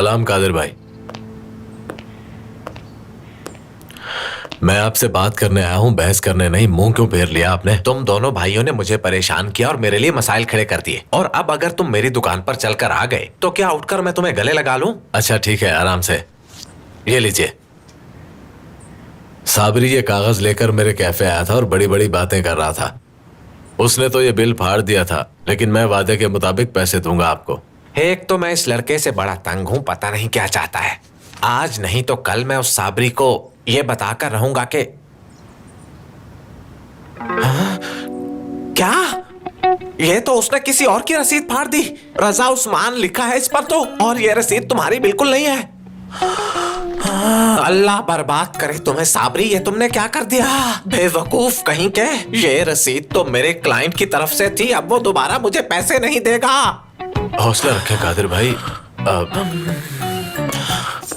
सलाम कादिर भाई। मैं आपसे बात करने आया हूँ, बहस करने नहीं। मुंह क्यों फेर लिया आपने? तुम दोनों भाइयों ने मुझे परेशान किया और मेरे लिए मसाइल खड़े कर दिए, और अब अगर तुम मेरी दुकान पर चलकर आ गए तो क्या उठकर मैं तुम्हें गले लगा लूं? अच्छा ठीक है, आराम से। ये लीजिए। साबरी ये कागज लेकर मेरे कैफे आया था और बड़ी बड़ी बातें कर रहा था। उसने तो ये बिल फाड़ दिया था, लेकिन मैं वादे के मुताबिक पैसे दूंगा आपको। एक तो मैं इस लड़के से बड़ा तंग हूं, पता नहीं क्या चाहता है। आज नहीं तो कल मैं उस साबरी को ये बताकर रहूंगा कि क्या ये तो उसने किसी और की रसीद फाड़ दी। रजा उस्मान लिखा है इस पर तो, और ये रसीद तुम्हारी बिल्कुल नहीं है। अल्लाह बर्बाद करे तुम्हें साबरी, ये तुमने क्या कर दिया? बेवकूफ कहीं के। ये रसीद तो मेरे क्लाइंट की तरफ से थी, अब वो दोबारा मुझे पैसे नहीं देगा। हौसला रखें कादिर भाई।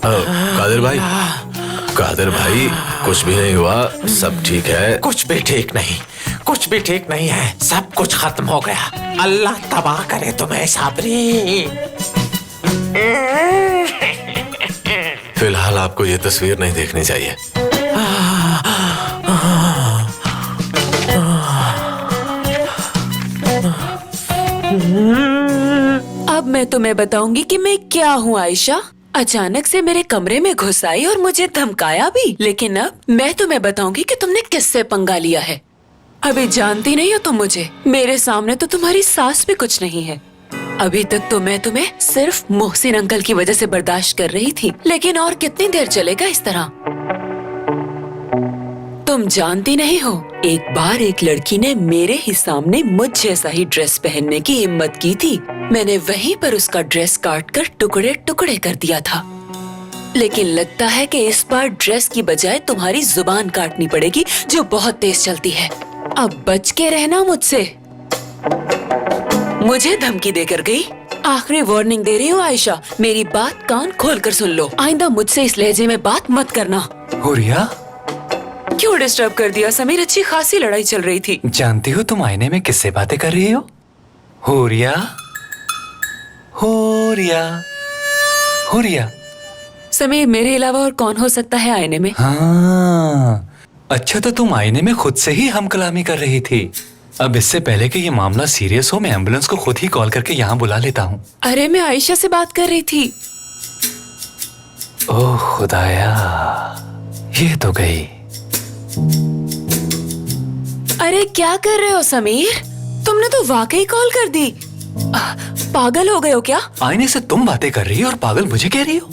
कादिर भाई, कादिर भाई, कुछ भी नहीं हुआ, सब ठीक है। कुछ भी ठीक नहीं, कुछ भी ठीक नहीं है, सब कुछ खत्म हो गया। अल्लाह तबाह करे तुम्हें साबरी। फिलहाल आपको ये तस्वीर नहीं देखनी चाहिए। अब मैं तुम्हें बताऊंगी कि मैं क्या हूँ आयशा। अचानक से मेरे कमरे में घुस आई और मुझे धमकाया भी, लेकिन अब मैं तुम्हें बताऊंगी कि तुमने किससे पंगा लिया है। अभी जानती नहीं हो तुम मुझे, मेरे सामने तो तुम्हारी सास भी कुछ नहीं है। अभी तक तो मैं तुम्हें सिर्फ मोहसिन अंकल की वजह से बर्दाश्त कर रही थी, लेकिन और कितनी देर चलेगा इस तरह? तुम जानती नहीं हो, एक बार एक लड़की ने मेरे ही सामने मुझ जैसा ही ड्रेस पहनने की हिम्मत की थी। मैंने वहीं पर उसका ड्रेस काट कर टुकड़े टुकड़े कर दिया था। लेकिन लगता है कि इस बार ड्रेस की बजाय तुम्हारी जुबान काटनी पड़ेगी, जो बहुत तेज चलती है। अब बच के रहना मुझसे। मुझे धमकी देकर गई। आखिरी वार्निंग दे रही हूँ आयशा, मेरी बात कान खोलकर सुन लो। आइंदा मुझसे इस लहजे में बात मत करना। हुरिया, क्यों डिस्टर्ब कर दिया समीर? अच्छी खासी लड़ाई चल रही थी। जानती हो तुम आईने में किससे बातें कर रही हो? हुरिया, हुरिया, हुरिया। समीर, मेरे अलावा और कौन हो सकता है आईने में? हाँ, अच्छा तो तुम आईने में खुद से ही हम कलामी कर रही थी। अब इससे पहले कि ये मामला सीरियस हो, मैं एम्बुलेंस को खुद ही कॉल करके यहाँ बुला लेता हूँ। अरे मैं आयशा से बात कर रही थी। ओह खुदाया, ये तो गई। अरे क्या कर रहे हो समीर? तुमने तो वाकई कॉल कर दी। पागल हो गए हो क्या? आईने से तुम बातें कर रही हो और पागल मुझे कह रही हो?